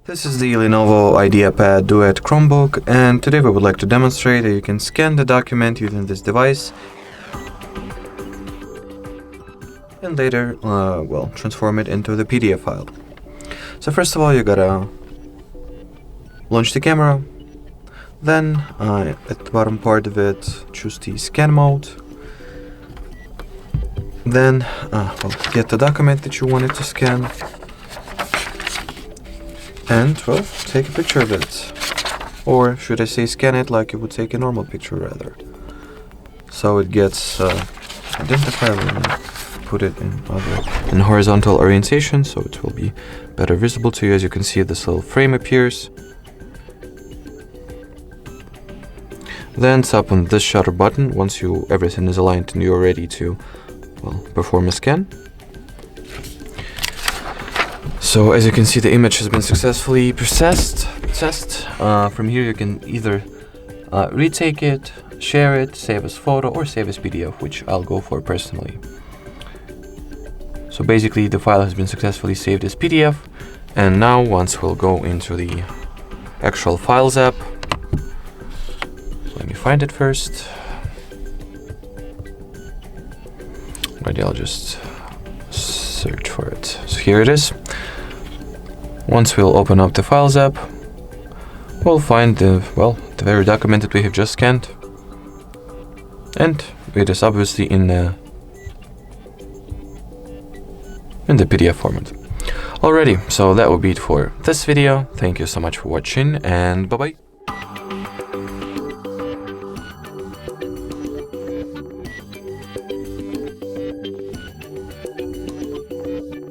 This is the Lenovo IdeaPad Duet Chromebook, and today we would like to demonstrate that you can scan the document using this device and later, transform it into the PDF file. So first of all, you gotta launch the camera, then at the bottom part of it, choose the scan mode, then get the document that you wanted to scan, and take a picture of it, or should I say scan it like you would take a normal picture rather, so it gets identified and put it in horizontal orientation so it will be better visible to you. As you can see, this little frame appears, then tap on this shutter button once everything is aligned and you're ready to perform a scan. So as you can see, the image has been successfully processed. From here you can either retake it, share it, save as photo, or save as PDF, which I'll go for personally. So basically the file has been successfully saved as PDF, and now once we'll go into the actual Files app. Let me find it first. Maybe I'll just search for it. So here it is. Once we'll open up the Files app, we'll find the very document that we have just scanned, and it is obviously in the PDF format. Alrighty, so that will be it for this video. Thank you so much for watching, and bye bye.